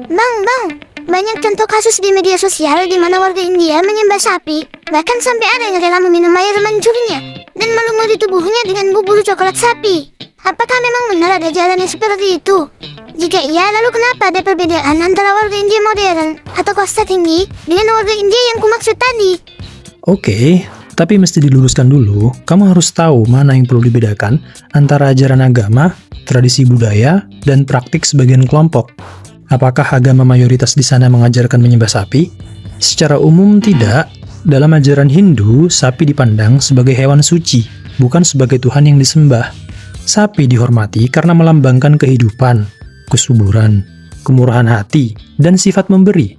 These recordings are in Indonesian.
Bang, banyak contoh kasus di media sosial di mana warga India menyembah sapi, bahkan sampai ada yang rela meminum air mancurnya dan melumuri tubuhnya dengan bubur coklat sapi. Apakah memang benar ada jalan yang seperti itu? Jika iya, lalu kenapa ada perbedaan antara warga India modern atau kasta tinggi dengan warga India yang kumaksud tadi? Oke, tapi mesti diluruskan dulu, kamu harus tahu mana yang perlu dibedakan antara ajaran agama, tradisi budaya, dan praktik sebagian kelompok. Apakah agama mayoritas di sana mengajarkan menyembah sapi? Secara umum tidak. Dalam ajaran Hindu, sapi dipandang sebagai hewan suci, bukan sebagai Tuhan yang disembah. Sapi dihormati karena melambangkan kehidupan, kesuburan, kemurahan hati, dan sifat memberi.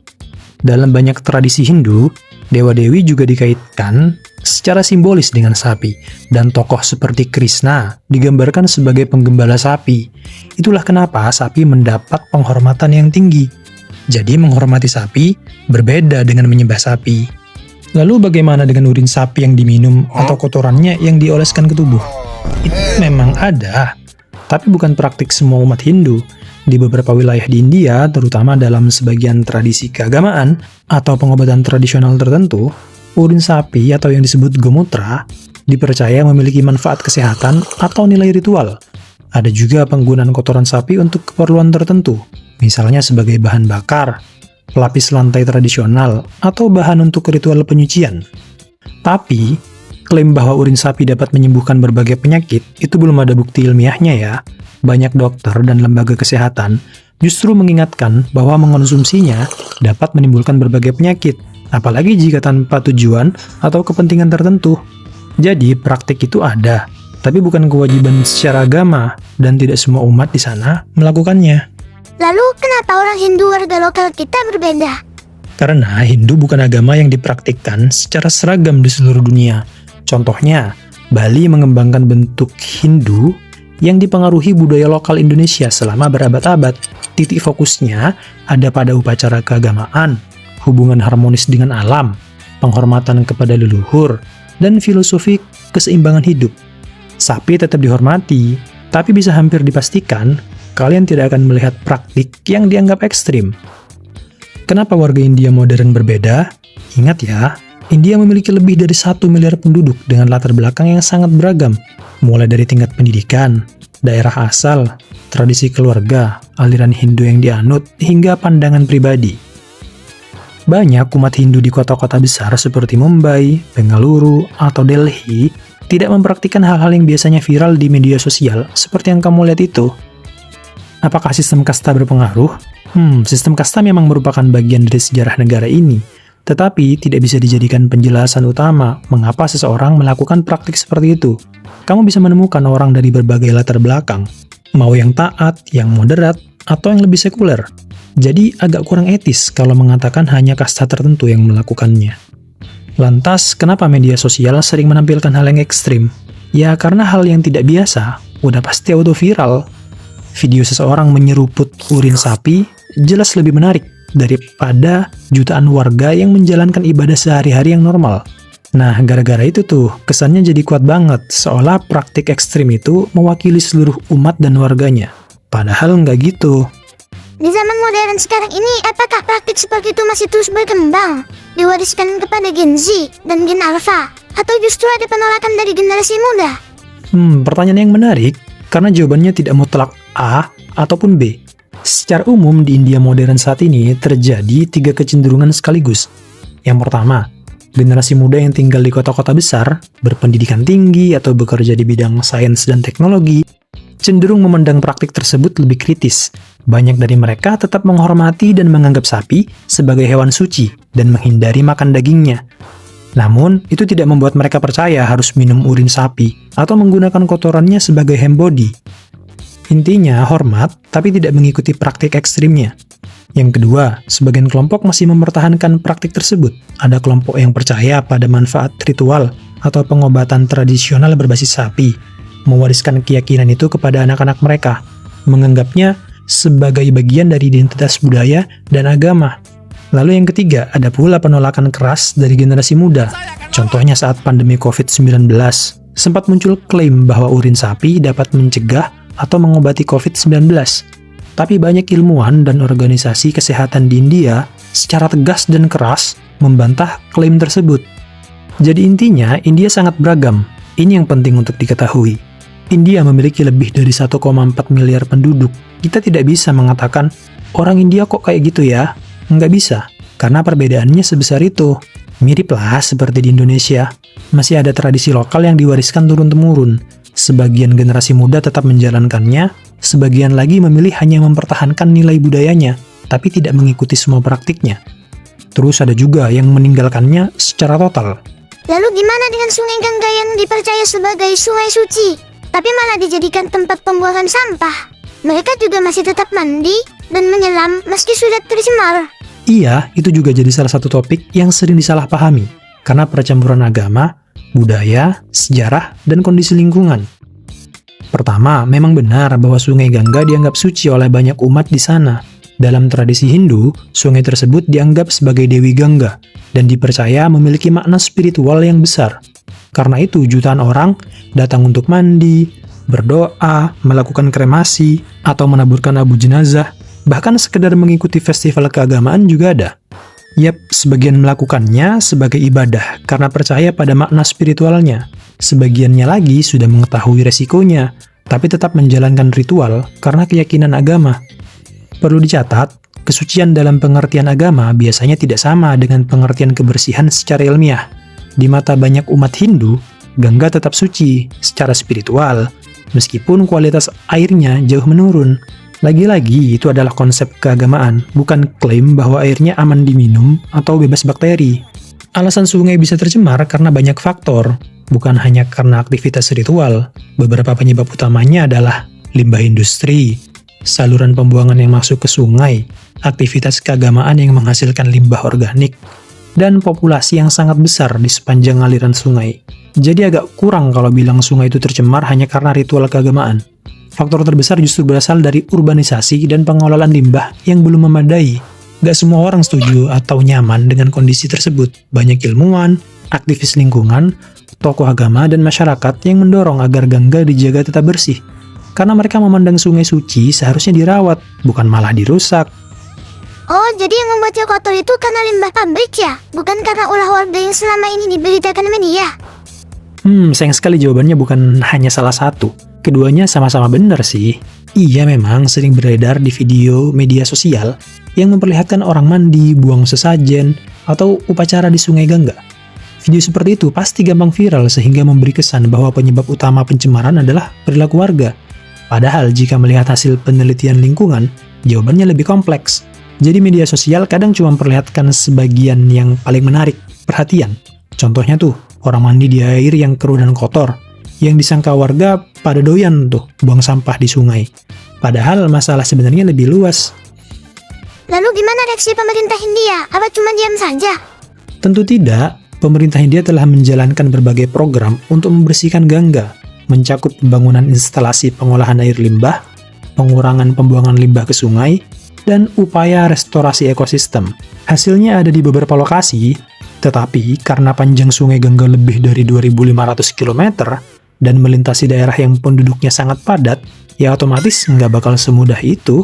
Dalam banyak tradisi Hindu, dewa-dewi juga dikaitkan secara simbolis dengan sapi, dan tokoh seperti Krishna digambarkan sebagai penggembala sapi. Itulah kenapa sapi mendapat penghormatan yang tinggi. Jadi menghormati sapi berbeda dengan menyembah sapi. Lalu bagaimana dengan urin sapi yang diminum atau kotorannya yang dioleskan ke tubuh? Itu memang ada, tapi bukan praktik semua umat Hindu. Di beberapa wilayah di India, terutama dalam sebagian tradisi keagamaan atau pengobatan tradisional tertentu, urin sapi atau yang disebut gomutra dipercaya memiliki manfaat kesehatan atau nilai ritual. Ada juga penggunaan kotoran sapi untuk keperluan tertentu, misalnya sebagai bahan bakar, pelapis lantai tradisional, atau bahan untuk ritual penyucian. Tapi, klaim bahwa urin sapi dapat menyembuhkan berbagai penyakit itu belum ada bukti ilmiahnya ya. Banyak dokter dan lembaga kesehatan justru mengingatkan bahwa mengonsumsinya dapat menimbulkan berbagai penyakit, apalagi jika tanpa tujuan atau kepentingan tertentu. Jadi, praktik itu ada, tapi bukan kewajiban secara agama, dan tidak semua umat di sana melakukannya. Lalu kenapa orang Hindu warga lokal kita berbeda? Karena Hindu bukan agama yang dipraktikkan secara seragam di seluruh dunia. Contohnya, Bali mengembangkan bentuk Hindu yang dipengaruhi budaya lokal Indonesia selama berabad-abad. Titik fokusnya ada pada upacara keagamaan, hubungan harmonis dengan alam, penghormatan kepada leluhur, dan filosofi keseimbangan hidup. Sapi tetap dihormati, tapi bisa hampir dipastikan kalian tidak akan melihat praktik yang dianggap ekstrim. Kenapa warga India modern berbeda? Ingat ya, India memiliki lebih dari 1 miliar penduduk dengan latar belakang yang sangat beragam, mulai dari tingkat pendidikan, daerah asal, tradisi keluarga, aliran Hindu yang dianut, hingga pandangan pribadi. Banyak umat Hindu di kota-kota besar seperti Mumbai, Bengaluru, atau Delhi tidak mempraktikkan hal-hal yang biasanya viral di media sosial seperti yang kamu lihat itu. Apakah sistem kasta berpengaruh? Sistem kasta memang merupakan bagian dari sejarah negara ini, tetapi tidak bisa dijadikan penjelasan utama mengapa seseorang melakukan praktik seperti itu. Kamu bisa menemukan orang dari berbagai latar belakang, mau yang taat, yang moderat, atau yang lebih sekuler. Jadi agak kurang etis kalau mengatakan hanya kasta tertentu yang melakukannya. Lantas, kenapa media sosial sering menampilkan hal yang ekstrim? Ya karena hal yang tidak biasa udah pasti auto viral. Video seseorang menyeruput urin sapi jelas lebih menarik daripada jutaan warga yang menjalankan ibadah sehari-hari yang normal. Nah, gara-gara itu tuh, kesannya jadi kuat banget, seolah praktik ekstrim itu mewakili seluruh umat dan warganya. Padahal nggak gitu. Di zaman modern sekarang ini, apakah praktik seperti itu masih terus berkembang? Diwariskan kepada Gen Z dan Gen Alpha? Atau justru ada penolakan dari generasi muda? Pertanyaan yang menarik, karena jawabannya tidak mutlak A ataupun B. Secara umum di India modern saat ini terjadi 3 kecenderungan sekaligus. Yang pertama, generasi muda yang tinggal di kota-kota besar, berpendidikan tinggi atau bekerja di bidang sains dan teknologi, cenderung memandang praktik tersebut lebih kritis. Banyak dari mereka tetap menghormati dan menganggap sapi sebagai hewan suci dan menghindari makan dagingnya. Namun, itu tidak membuat mereka percaya harus minum urin sapi atau menggunakan kotorannya sebagai hembody. Intinya hormat, tapi tidak mengikuti praktik ekstrimnya. Yang kedua, sebagian kelompok masih mempertahankan praktik tersebut. Ada kelompok yang percaya pada manfaat ritual atau pengobatan tradisional berbasis sapi, mewariskan keyakinan itu kepada anak-anak mereka, menganggapnya sebagai bagian dari identitas budaya dan agama. Lalu yang ketiga, ada pula penolakan keras dari generasi muda. Contohnya saat pandemi COVID-19, sempat muncul klaim bahwa urin sapi dapat mencegah atau mengobati COVID-19. Tapi banyak ilmuwan dan organisasi kesehatan di India secara tegas dan keras membantah klaim tersebut. Jadi intinya, India sangat beragam. Ini yang penting untuk diketahui. India memiliki lebih dari 1,4 miliar penduduk. Kita tidak bisa mengatakan, orang India kok kayak gitu ya? Nggak bisa, karena perbedaannya sebesar itu. Miriplah seperti di Indonesia. Masih ada tradisi lokal yang diwariskan turun-temurun. Sebagian generasi muda tetap menjalankannya, sebagian lagi memilih hanya mempertahankan nilai budayanya, tapi tidak mengikuti semua praktiknya. Terus ada juga yang meninggalkannya secara total. Lalu gimana dengan Sungai Gangga yang dipercaya sebagai sungai suci, tapi malah dijadikan tempat pembuangan sampah? Mereka juga masih tetap mandi dan menyelam meski sudah tercemar. Iya, itu juga jadi salah satu topik yang sering disalahpahami, karena percampuran agama, budaya, sejarah, dan kondisi lingkungan. Pertama, memang benar bahwa Sungai Gangga dianggap suci oleh banyak umat di sana. Dalam tradisi Hindu, sungai tersebut dianggap sebagai Dewi Gangga dan dipercaya memiliki makna spiritual yang besar. Karena itu, jutaan orang datang untuk mandi, berdoa, melakukan kremasi, atau menaburkan abu jenazah, bahkan sekedar mengikuti festival keagamaan juga ada. Yap, sebagian melakukannya sebagai ibadah karena percaya pada makna spiritualnya. Sebagiannya lagi sudah mengetahui resikonya, tapi tetap menjalankan ritual karena keyakinan agama. Perlu dicatat, kesucian dalam pengertian agama biasanya tidak sama dengan pengertian kebersihan secara ilmiah. Di mata banyak umat Hindu, Gangga tetap suci secara spiritual, meskipun kualitas airnya jauh menurun. Lagi-lagi, itu adalah konsep keagamaan, bukan klaim bahwa airnya aman diminum atau bebas bakteri. Alasan sungai bisa tercemar karena banyak faktor, bukan hanya karena aktivitas ritual. Beberapa penyebab utamanya adalah limbah industri, saluran pembuangan yang masuk ke sungai, aktivitas keagamaan yang menghasilkan limbah organik, dan populasi yang sangat besar di sepanjang aliran sungai. Jadi agak kurang kalau bilang sungai itu tercemar hanya karena ritual keagamaan. Faktor terbesar justru berasal dari urbanisasi dan pengelolaan limbah yang belum memadai. Gak semua orang setuju atau nyaman dengan kondisi tersebut. Banyak ilmuwan, aktivis lingkungan, tokoh agama, dan masyarakat yang mendorong agar Gangga dijaga tetap bersih. Karena mereka memandang sungai suci seharusnya dirawat, bukan malah dirusak. Oh, jadi yang membuatnya kotor itu karena limbah pabrik ya? Bukan karena ulah warga yang selama ini diberitakan media? Sayang sekali jawabannya bukan hanya salah satu. Keduanya sama-sama benar sih. Iya memang sering beredar di video media sosial yang memperlihatkan orang mandi, buang sesajen, atau upacara di Sungai Gangga. Video seperti itu pasti gampang viral sehingga memberi kesan bahwa penyebab utama pencemaran adalah perilaku warga. Padahal jika melihat hasil penelitian lingkungan, jawabannya lebih kompleks. Jadi media sosial kadang cuma memperlihatkan sebagian yang paling menarik perhatian. Contohnya tuh, orang mandi di air yang keruh dan kotor, yang disangka warga pada doyan tuh buang sampah di sungai. Padahal masalah sebenarnya lebih luas. Lalu gimana reaksi pemerintah India? Apa cuma diam saja? Tentu tidak, pemerintah India telah menjalankan berbagai program untuk membersihkan Gangga, mencakup pembangunan instalasi pengolahan air limbah, pengurangan pembuangan limbah ke sungai, dan upaya restorasi ekosistem. Hasilnya ada di beberapa lokasi, tetapi karena panjang Sungai Gangga lebih dari 2.500 km dan melintasi daerah yang penduduknya sangat padat, ya otomatis nggak bakal semudah itu.